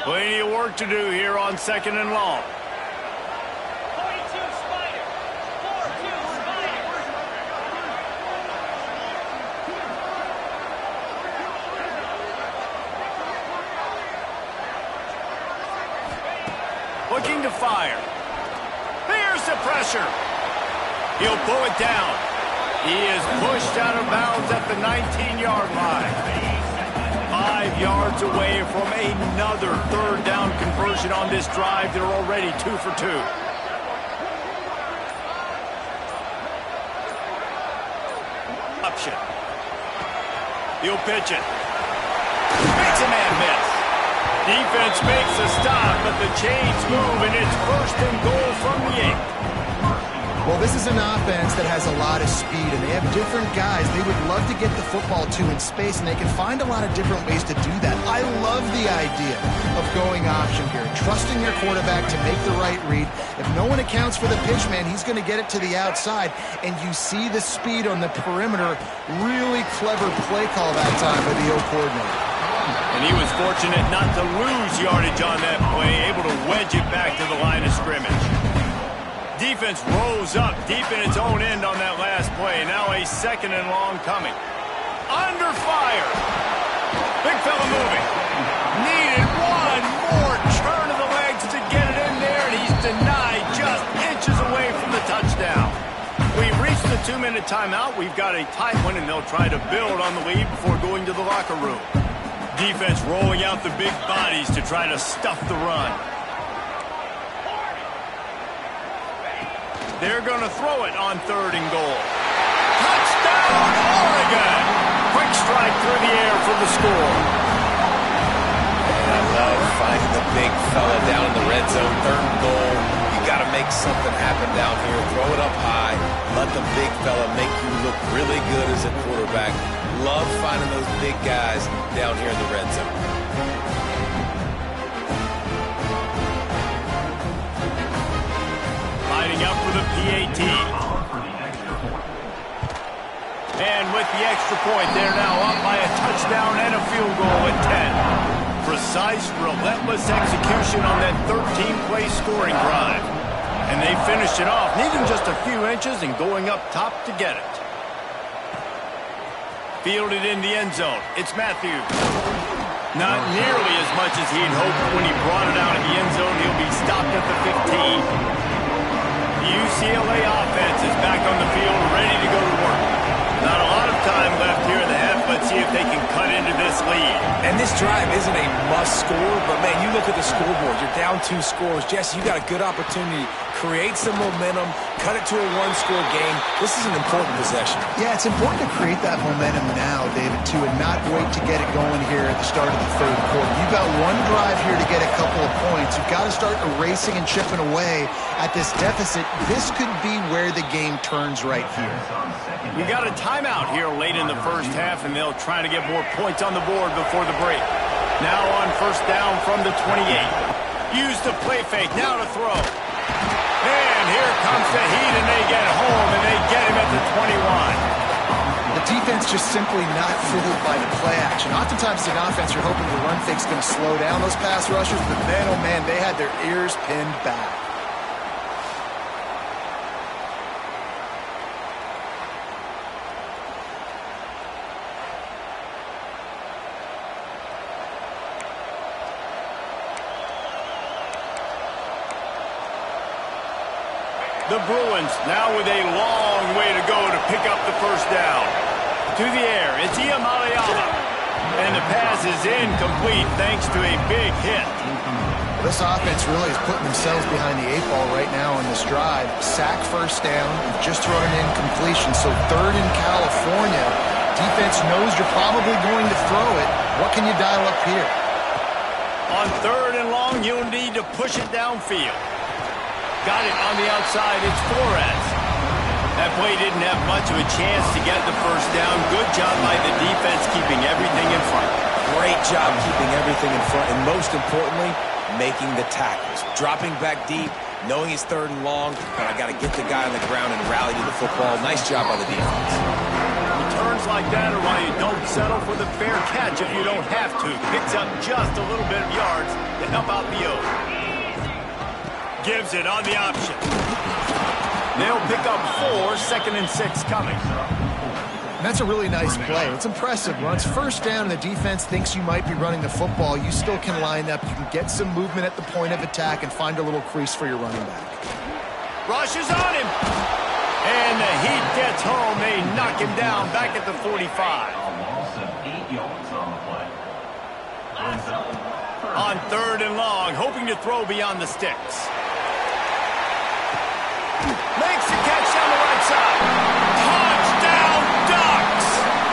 Plenty of work to do here on 2nd and long. 42 Spider. 4-2 Spider. Looking to fire. Here's the pressure. He'll pull it down. He is pushed out of bounds at the 19-yard line. 5 yards away from another 3rd down conversion on this drive. They're already 2 for 2. Option. He'll pitch it. Makes a man miss. Defense makes a stop, but the chains move, and it's 1st and goal from the 8. Well, this is an offense that has a lot of speed, and they have different guys they would love to get the football to in space, and they can find a lot of different ways to do that. I love the idea of going option here, trusting your quarterback to make the right read. If no one accounts for the pitch man, he's going to get it to the outside, and you see the speed on the perimeter. Really clever play call that time by the O coordinator. And he was fortunate not to lose yardage on that play, able to wedge it back to the line of scrimmage. Defense rose up deep in its own end on that last play. Now a 2nd and long coming. Under fire. Big fella moving. Needed one more turn of the legs to get it in there, and he's denied just inches away from the touchdown. We've reached the 2-minute timeout. We've got a tight one, and they'll try to build on the lead before going to the locker room. Defense rolling out the big bodies to try to stuff the run. They're going to throw it on 3rd and goal. Touchdown, Oregon! Quick strike through the air for the score. And I love finding the big fella down in the red zone, 3rd and goal. You got to make something happen down here. Throw it up high. Let the big fella make you look really good as a quarterback. Love finding those big guys down here in the red zone. Up for the PAT. And with the extra point, they're now up by a touchdown and a field goal at 10. Precise, relentless execution on that 13-play scoring drive. And they finished it off, needing just a few inches and going up top to get it. Fielded in the end zone. It's Matthews. Not nearly as much as he'd hoped when he brought it out of the end zone. He'll be stopped at the 15. UCLA offense is back on the field, ready to go to work. Not a lot of time left here in the half. Let's see if they can cut into this lead. And this drive isn't a must score, but man, you look at the scoreboard. You're down 2 scores. Jesse, you got a good opportunity. Create some momentum, cut it to a 1-score game. This is an important possession. Yeah, it's important to create that momentum now, David, too, and not wait to get it going here at the start of the 3rd quarter. You've got one drive here to get a couple of points. You've got to start erasing and chipping away at this deficit. This could be where the game turns right here. We got a timeout here late in the 1st half, and they'll try to get more points on the board before the break. Now on 1st down from the 28. Use the play fake, now to throw. And here comes the heat, and they get home, and they get him at the 21. The defense just simply not fooled by the play action. Oftentimes, as an offense, you're hoping the run fake's going to slow down those pass rushers, but man, oh man, they had their ears pinned back. The Bruins now with a long way to go to pick up the 1st down. To the air, it's Yeeeeeeee. And the pass is incomplete thanks to a big hit. This offense really is putting themselves behind the 8 ball right now in this drive. Sack 1st down, just thrown an incompletion. So 3rd in California. Defense knows you're probably going to throw it. What can you dial up here? On 3rd and long, you'll need to push it downfield. Got it on the outside, it's Flores. That play didn't have much of a chance to get the 1st down. Good job by the defense keeping everything in front. Great job keeping everything in front, and most importantly, making the tackles. Dropping back deep, knowing he's 3rd and long, but I got to get the guy on the ground and rally to the football. Nice job by the defense. Returns plays like that are why you don't settle for the fair catch if you don't have to. Picks up just a little bit of yards to help out the O. Gives it on the option. They'll pick up 4, 2nd and 6 coming. That's a really nice play. It's impressive. When it's first down and the defense thinks you might be running the football, you still can line up. You can get some movement at the point of attack and find a little crease for your running back. Rushes on him. And the heat gets home. They knock him down back at the 45. On 3rd and long, hoping to throw beyond the sticks. Makes the catch down the right side. Touchdown, Ducks!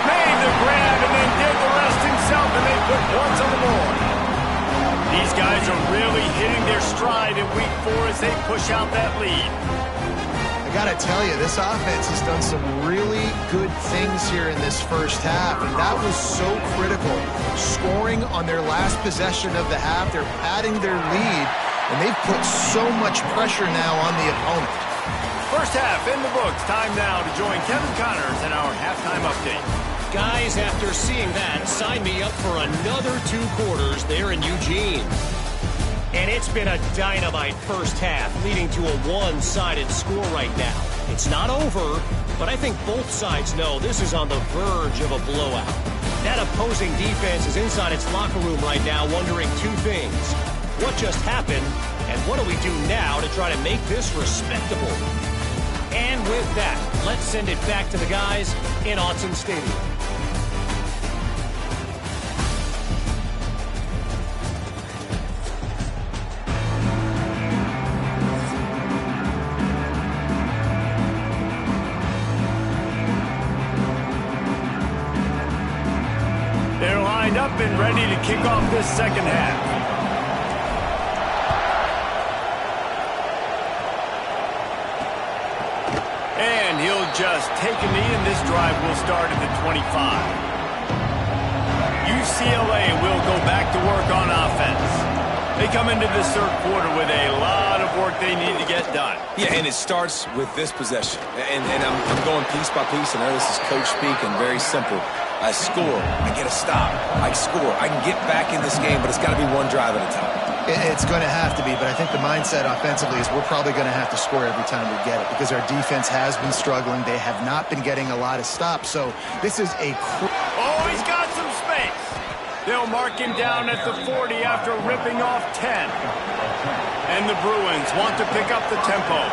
Made the grab and then did the rest himself, and they put points on the board. These guys are really hitting their stride in week 4 as they push out that lead. I gotta tell you, this offense has done some really good things here in this first half, and that was so critical. Scoring on their last possession of the half, they're padding their lead, and they've put so much pressure now on the opponent. First half in the books. Time now to join Kevin Connors in our halftime update. Guys, after seeing that, sign me up for another 2 quarters there in Eugene. And it's been a dynamite first half, leading to a one-sided score right now. It's not over, but I think both sides know this is on the verge of a blowout. That opposing defense is inside its locker room right now wondering 2 things. What just happened, and what do we do now to try to make this respectable? And with that, let's send it back to the guys in Autzen Stadium. They're lined up and ready to kick off this second half. And he'll just take a knee, and this drive will start at the 25. UCLA will go back to work on offense. They come into this 3rd quarter with a lot of work they need to get done. Yeah, and it starts with this possession. And I'm going piece by piece. I know this is coach speak and very simple. I score. I get a stop. I score. I can get back in this game, but it's got to be one drive at a time. It's going to have to be, but I think the mindset offensively is we're probably going to have to score every time we get it because our defense has been struggling. They have not been getting a lot of stops, so this is a... Oh, he's got some space. They'll mark him down at the 40 after ripping off 10. And the Bruins want to pick up the tempo.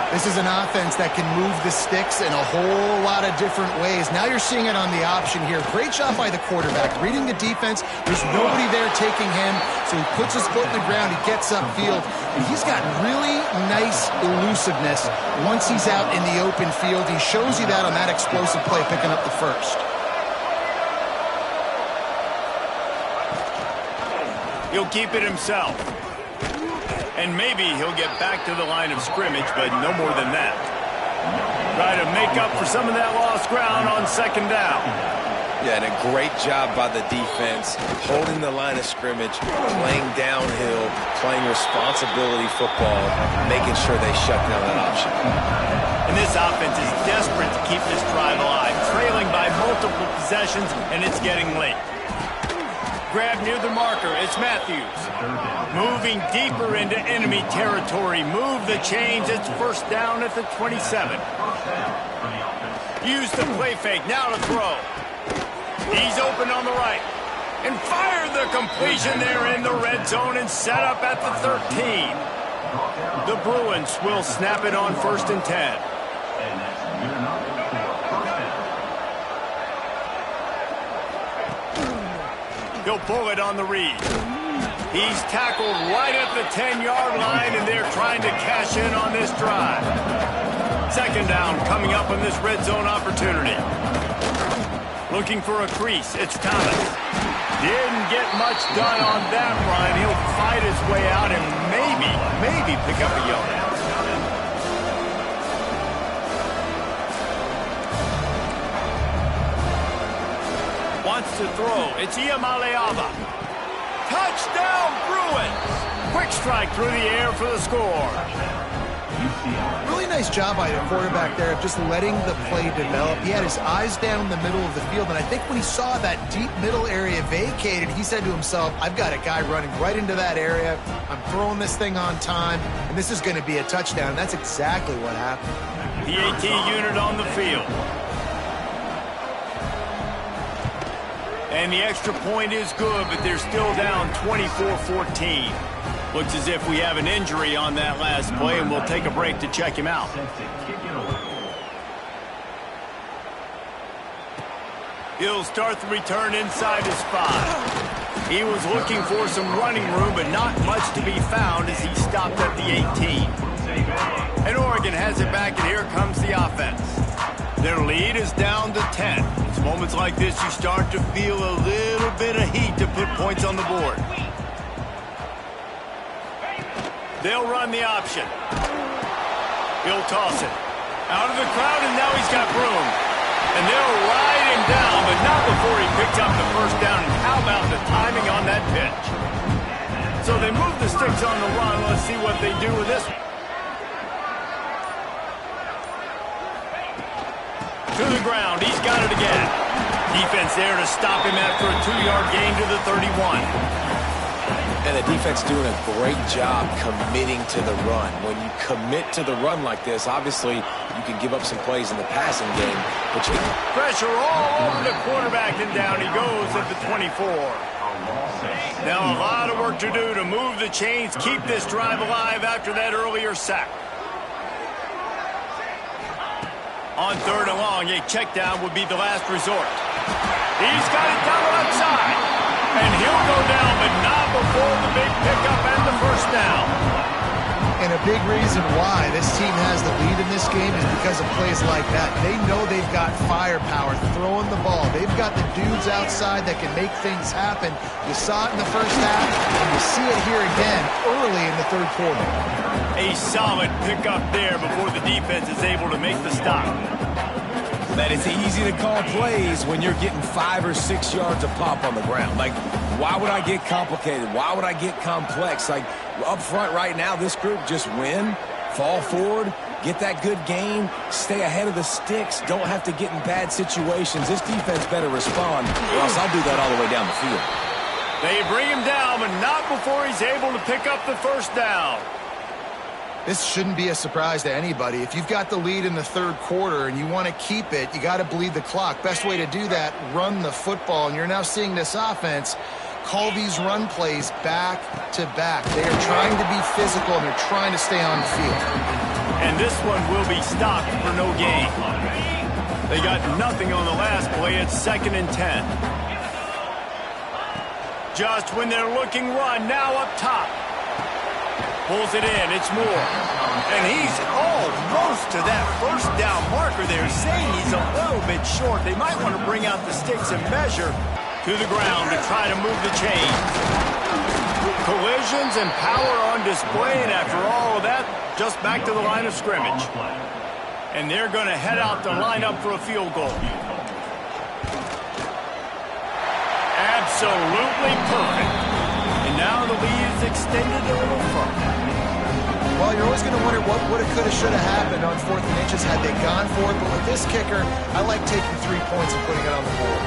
This is an offense that can move the sticks in a whole lot of different ways. Now you're seeing it on the option here. Great job by the quarterback. Reading the defense. There's nobody there taking him, so he puts his foot in the ground. He gets upfield, and he's got really nice elusiveness once he's out in the open field. He shows you that on that explosive play, picking up the first. He'll keep it himself. And maybe he'll get back to the line of scrimmage, but no more than that. Try to make up for some of that lost ground on 2nd down. Yeah, and a great job by the defense, holding the line of scrimmage, playing downhill, playing responsibility football, making sure they shut down that option. And this offense is desperate to keep this drive alive, trailing by multiple possessions, and it's getting late. Grab near the marker, it's Matthews. Moving deeper into enemy territory. Move the chains, it's 1st down at the 27. Use the play fake, now to throw. He's open on the right. And fire the completion there in the red zone and set up at the 13. The Bruins will snap it on 1st and 10. He'll pull it on the read. He's tackled right at the 10-yard line, and they're trying to cash in on this drive. 2nd down coming up on this red zone opportunity. Looking for a crease, it's Thomas. Didn't get much done on that run. He'll fight his way out and maybe pick up a yard. Wants to throw. It's Yeeeeeeee. Touchdown, Bruins! Quick strike through the air for the score. Really nice job by the quarterback there of just letting the play develop. He had his eyes down the middle of the field, and I think when he saw that deep middle area vacated, he said to himself, I've got a guy running right into that area. I'm throwing this thing on time, and this is going to be a touchdown. That's exactly what happened. PAT unit on the field. And the extra point is good, but they're still down 24-14. Looks as if we have an injury on that last play, and we'll take a break to check him out. He'll start the return inside his 5. He was looking for some running room, but not much to be found as he stopped at the 18. And Oregon has it back, and here comes the offense. Their lead is down to 10. It's moments like this you start to feel a little bit of heat to put points on the board. They'll run the option. He'll toss it. Out of the crowd, and now he's got room. And they'll ride him down, but not before he picks up the first down. And how about the timing on that pitch? So they move the sticks on the run. Let's see what they do with this one. To the ground. He's got it again. Defense there to stop him after a 2-yard gain to the 31. And the defense doing a great job committing to the run. When you commit to the run like this, obviously you can give up some plays in the passing game, but you can... Pressure all over the quarterback, and down he goes at the 24. Now a lot of work to do to move the chains, keep this drive alive after that earlier sack. On 3rd and long, a check down would be the last resort. He's got it down the left side. And he'll go down, but not before the big pickup and the first down. And a big reason why this team has the lead in this game is because of plays like that. They know they've got firepower throwing the ball. They've got the dudes outside that can make things happen. You saw it in the first half, and you see it here again early in the 3rd quarter. A solid pickup there before the defense is able to make the stop. That it's easy to call plays when you're getting 5 or 6 yards of pop on the ground. Like, why would I get complicated? Why would I get complex? Like, up front right now, this group just win, fall forward, get that good gain, stay ahead of the sticks, don't have to get in bad situations. This defense better respond, or else I'll do that all the way down the field. They bring him down, but not before he's able to pick up the first down. This shouldn't be a surprise to anybody. If you've got the lead in the 3rd quarter and you want to keep it, you got to bleed the clock. Best way to do that, run the football. And you're now seeing this offense call these run plays back to back. They are trying to be physical, and they're trying to stay on the field. And this one will be stopped for no gain. They got nothing on the last play. It's 2nd and 10. Just when they're looking run, now up top. Pulls it in, it's Moore. And he's almost to that first down marker there, saying he's a little bit short. They might want to bring out the sticks and measure to the ground to try to move the chains. Collisions and power on display, and after all of that, just back to the line of scrimmage. And they're going to head out to line up for a field goal. Absolutely perfect. And now the lead is extended a little further. Well, you're always going to wonder what woulda, coulda, shoulda happened on 4th and inches had they gone for it. But with this kicker, I like taking 3 points and putting it on the board.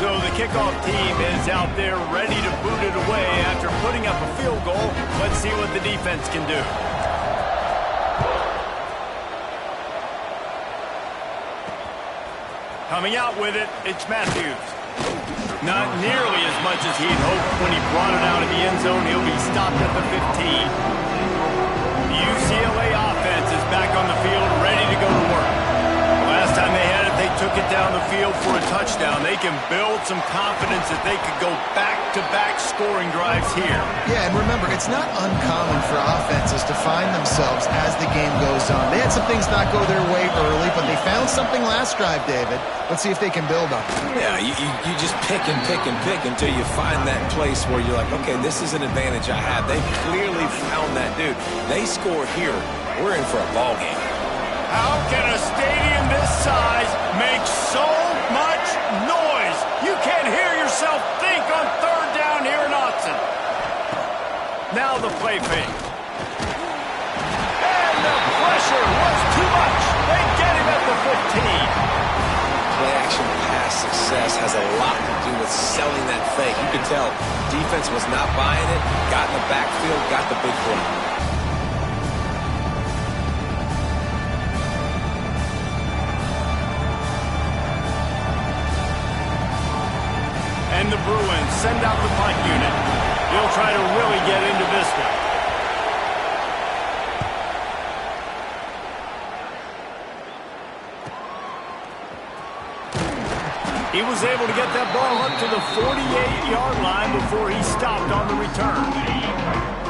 So the kickoff team is out there ready to boot it away after putting up a field goal. Let's see what the defense can do. Coming out with it, it's Matthews. Not nearly as much as he'd hoped when he brought it out of the end zone. He'll be stopped at the 15. The UCLA offense is back on the field, ready to go to work. Last time they had it, they took it down the field for a touchdown. They can build some confidence that they could go back-to-back scoring drives here. Yeah, and remember, it's not uncommon for offenses to find themselves as the game goes on. They had some things not go their way early, but they found something last drive, David. Let's see if they can build on it. Yeah, you just pick and pick and pick until you find that place where you're like, okay, this is an advantage I have. They clearly found that dude. They score here. We're in for a ball game. How can a stadium this size make so much noise? You can't hear yourself think on 3rd down here in Austin. the play fake. And the pressure was too much. They get him at the 15. Play-action pass success has a lot to do with selling that fake. You can tell defense was not buying it, got in the backfield, got the big play. And the Bruins send out the punt unit. They'll try to really get into this one. He was able to get that ball up to the 48-yard line before he stopped on the return.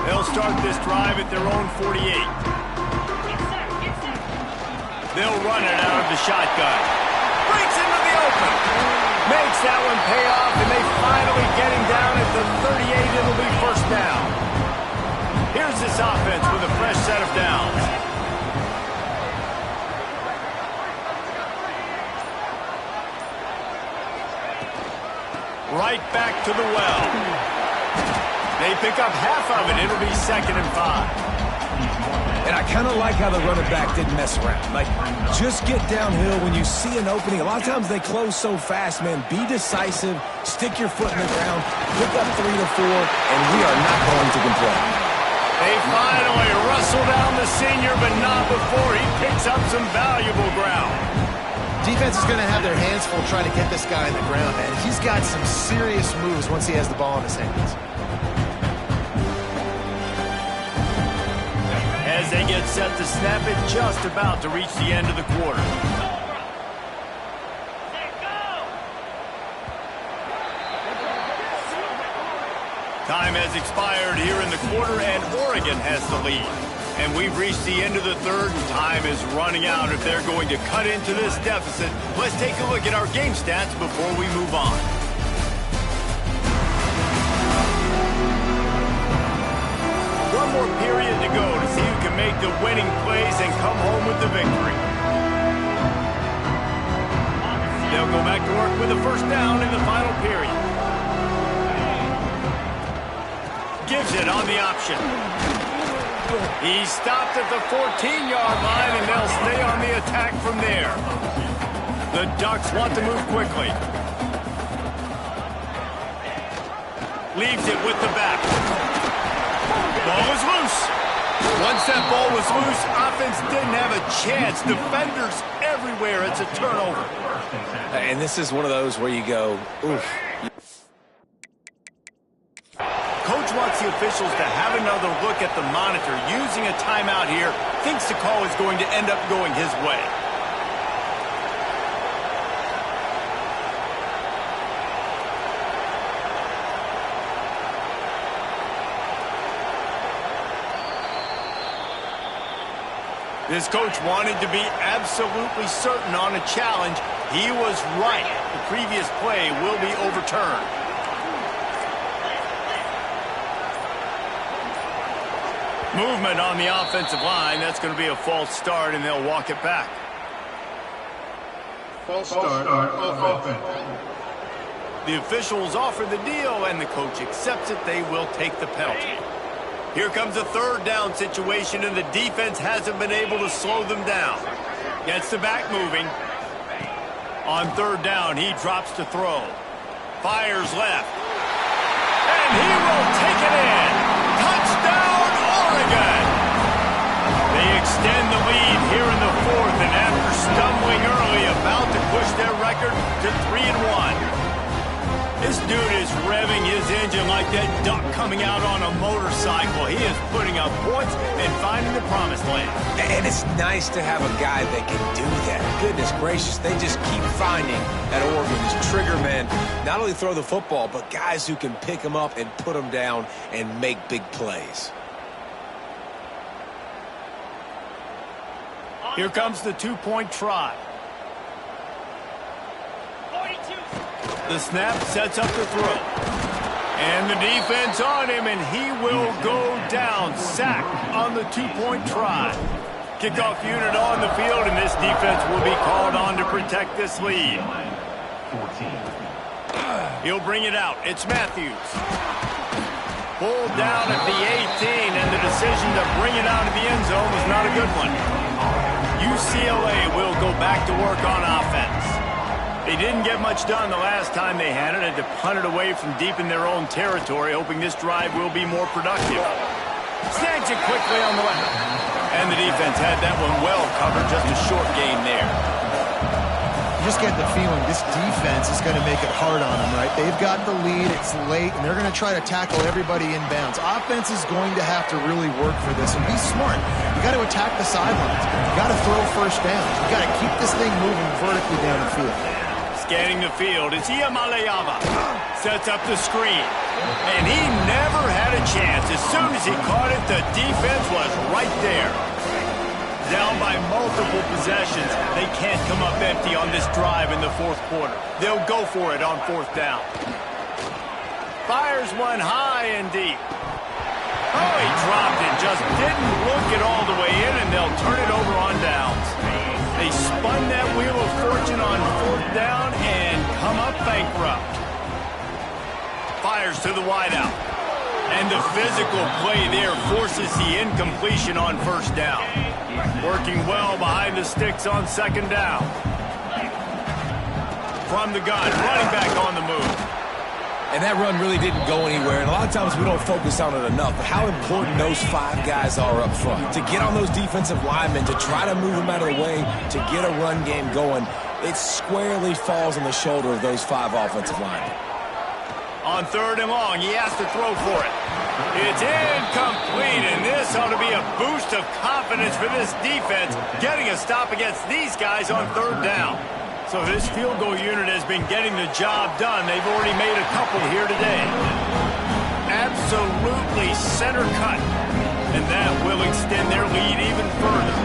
They'll start this drive at their own 48. They'll run it out of the shotgun. Breaks into the open. Makes that one pay off, and they finally get him down at the 38. It'll be first down. Here's this offense with a fresh set of downs. Right back to the well. They pick up half of it. It'll be 2nd and 5. And I kind of like how the running back didn't mess around. Like, just get downhill when you see an opening. A lot of times they close so fast, man. Be decisive. Stick your foot in the ground. Pick up 3 to 4, and we are not going to complain. They finally wrestle down the senior, but not before he picks up some valuable ground. Defense is going to have their hands full trying to get this guy in the ground, man. He's got some serious moves once he has the ball in his hands. As they get set to snap it, just about to reach the end of the quarter. Time has expired here in the quarter, and Oregon has the lead. And we've reached the end of the third, and time is running out if they're going to cut into this deficit. Let's take a look at our game stats before we move on. One more period to go to see who can make the winning plays and come home with the victory. They'll go back to work with a first down in the final period. Gives it on the option. He stopped at the 14-yard line, and they'll stay on the attack from there. The Ducks want to move quickly. Leaves it with the back. Ball is loose. Once that ball was loose, offense didn't have a chance. Defenders everywhere. It's a turnover. And this is one of those where you go, oof. Coach wants the officials to have another look at the monitor. Using a timeout here, thinks the call is going to end up going his way. This coach wanted to be absolutely certain on a challenge. He was right. The previous play will be overturned. Movement on the offensive line. That's going to be a false start, and they'll walk it back. False start offense. The officials offer the deal, and the coach accepts it. They will take the penalty. Here comes a third down situation, and the defense hasn't been able to slow them down. Gets the back moving. On third down, he drops to throw. Fires left. And he will take it in. Touchdown, Oregon! They extend the lead here in the fourth, and after stumbling early, about to push their record to 3-1. This dude is revving his engine like that duck coming out on a motorcycle. He is putting up points and finding the promised land. And it's nice to have a guy that can do that. Goodness gracious, they just keep finding at Oregon these trigger men. Not only throw the football, but guys who can pick them up and put them down and make big plays. Here comes the two-point try. The snap sets up the throw. And the defense on him, and he will go down. Sack on the two-point try. Kickoff unit on the field, and this defense will be called on to protect this lead. He'll bring it out. It's Matthews. Pulled down at the 18, and the decision to bring it out of the end zone was not a good one. UCLA will go back to work on offense. They didn't get much done the last time they had it. Had to punt it away from deep in their own territory, hoping this drive will be more productive. Snags it quickly on the left. And the defense had that one well covered, just a short gain there. You just get the feeling this defense is going to make it hard on them, right? They've got the lead, it's late, and they're going to try to tackle everybody in bounds. Offense is going to have to really work for this, and be smart. You got to attack the sidelines. You got to throw first down. You got to keep this thing moving vertically down the field. Scanning the field, it's Yeeeeeeee. Sets up the screen. And he never had a chance. As soon as he caught it, the defense was right there. Down by multiple possessions. They can't come up empty on this drive in the fourth quarter. They'll go for it on fourth down. Fires one high and deep. Oh, he dropped it. Just didn't look it all the way in, and they'll turn it over on downs. They spun that wheel of fortune on fourth down and come up bankrupt. Fires to the wideout. And the physical play there forces the incompletion on first down. Working well behind the sticks on second down. From the gun, running back on the move. And that run really didn't go anywhere. And a lot of times we don't focus on it enough. But how important those 5 guys are up front. To get on those defensive linemen, to try to move them out of the way, to get a run game going, it squarely falls on the shoulder of those 5 offensive linemen. On third and long, he has to throw for it. It's incomplete, and this ought to be a boost of confidence for this defense, getting a stop against these guys on third down. So this field goal unit has been getting the job done. They've already made a couple here today. Absolutely center cut, and that will extend their lead even further.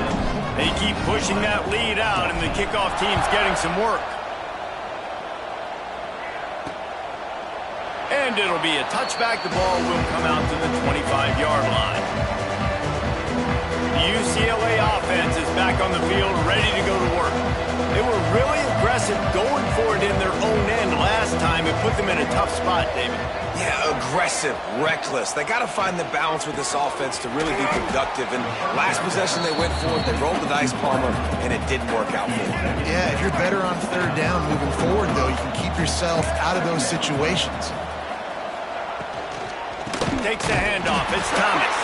They keep pushing that lead out, and the kickoff team's getting some work. And it'll be a touchback. The ball will come out to the 25-yard line. The UCLA offense is back on the field, ready to go to work. They were really aggressive going for it in their own end last time. It put them in a tough spot, David. Yeah, aggressive, reckless. They got to find the balance with this offense to really be productive. And last possession they went for it, they rolled the dice, Palmer, and it didn't work out for them. Yeah, if you're better on third down moving forward, though, you can keep yourself out of those situations. Takes the handoff. It's Thomas.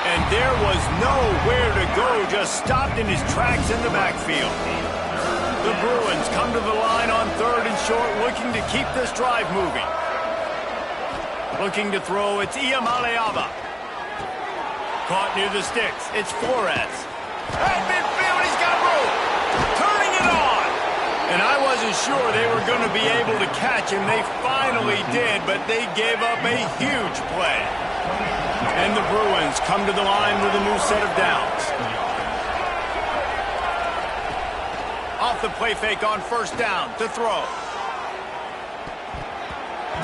And there was nowhere to go, just stopped in his tracks in the backfield. The Bruins come to the line on third and short, looking to keep this drive moving. Looking to throw, it's Yeeeeeeee. Caught near the sticks, it's Flores. At midfield, he's got room. Turning it on. And I wasn't sure they were going to be able to catch him. They finally did, but they gave up a huge play. And the Bruins come to the line with a new set of downs. Off the play fake on first down to throw.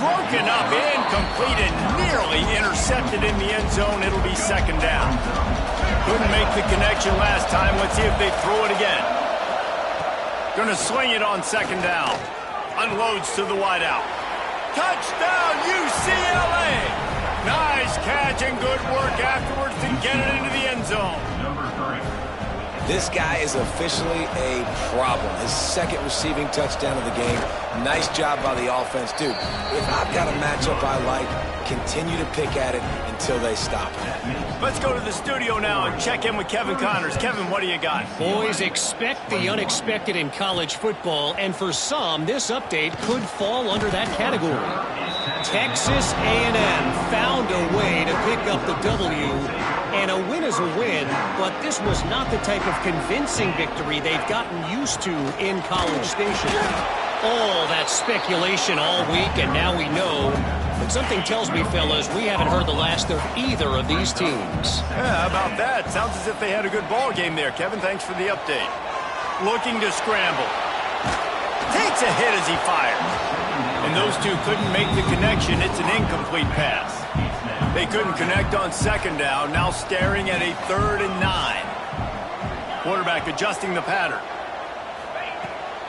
Broken up, incomplete, and nearly intercepted in the end zone. It'll be second down. Couldn't make the connection last time. Let's see if they throw it again. Gonna sling it on second down. Unloads to the wideout. Touchdown, UCLA! Nice catch and good work afterwards to get it into the end zone. This guy is officially a problem. His second receiving touchdown of the game. Nice job by the offense. Dude, if I've got a matchup I like, continue to pick at it until they stop it. Let's go to the studio now and check in with Kevin Connors. Kevin, what do you got? Boys, expect the unexpected in college football, and for some, this update could fall under that category. Texas A&M found a way to pick up the W, and a win is a win, but this was not the type of convincing victory they've gotten used to in College Station. All that speculation all week, and now we know. But something tells me, fellas, we haven't heard the last of either of these teams. Yeah, how about that? Sounds as if they had a good ball game there, Kevin. Thanks for the update. Looking to scramble. Takes a hit as he fires. And those two couldn't make the connection. It's an incomplete pass. They couldn't connect on second down. Now staring at a 3rd and 9. Quarterback adjusting the pattern.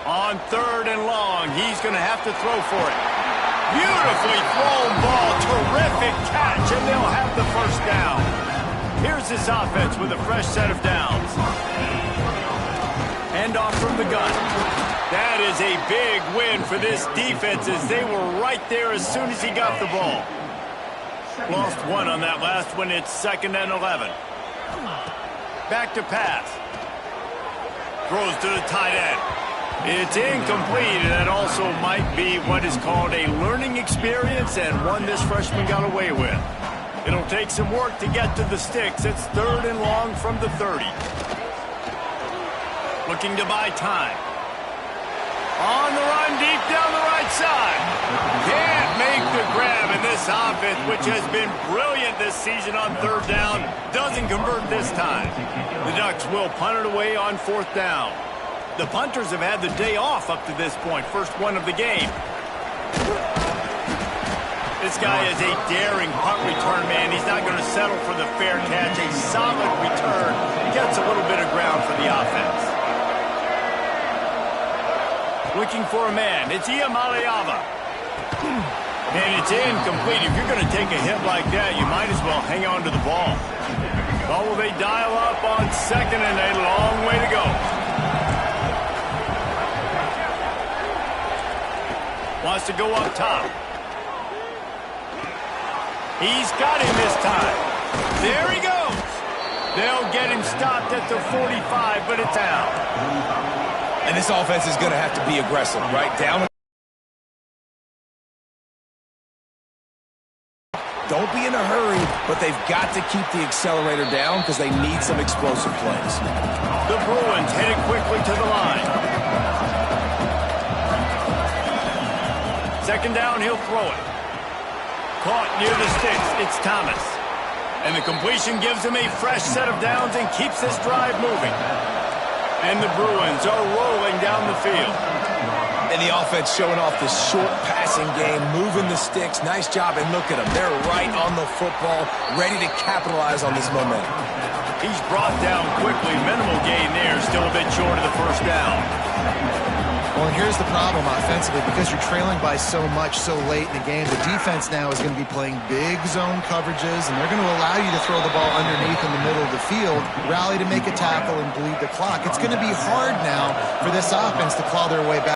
On 3rd and long, he's going to have to throw for it. Beautifully thrown ball. Terrific catch, and they'll have the first down. Here's this offense with a fresh set of downs. Hand off from the gun. That is a big win for this defense as they were right there as soon as he got the ball. Lost one on that last one. It's 2nd and 11. Back to pass. Throws to the tight end. It's incomplete, and that also might be what is called a learning experience and one this freshman got away with. It'll take some work to get to the sticks. It's 3rd and long from the 30. Looking to buy time. On the run, deep down the right side. Can't make the grab, and this offense, which has been brilliant this season on 3rd down, doesn't convert this time. The Ducks will punt it away on 4th down. The punters have had the day off up to this point, first one of the game. This guy is a daring punt return man. He's not going to settle for the fair catch. A solid return gets a little bit of ground for the offense. Looking for a man. It's Yeeeeeeee. And it's incomplete. If you're going to take a hit like that, you might as well hang on to the ball. Well, will they dial up on 2nd and a long way to go? Wants to go up top. He's got him this time. There he goes. They'll get him stopped at the 45, but it's out. And this offense is going to have to be aggressive, right? Down. Don't be in a hurry, but they've got to keep the accelerator down because they need some explosive plays. The Bruins headed quickly to the line. 2nd down, he'll throw it. Caught near the sticks. It's Thomas. And the completion gives him a fresh set of downs and keeps this drive moving. And the Bruins are rolling down the field. And the offense showing off this short passing game, moving the sticks. Nice job, and look at them. They're right on the football, ready to capitalize on this momentum. He's brought down quickly. Minimal gain there. Still a bit short of the first down. Well, and here's the problem offensively. Because you're trailing by so much so late in the game, the defense now is going to be playing big zone coverages, and they're going to allow you to throw the ball underneath in the middle of the field, rally to make a tackle, and bleed the clock. It's going to be hard now for this offense to claw their way back.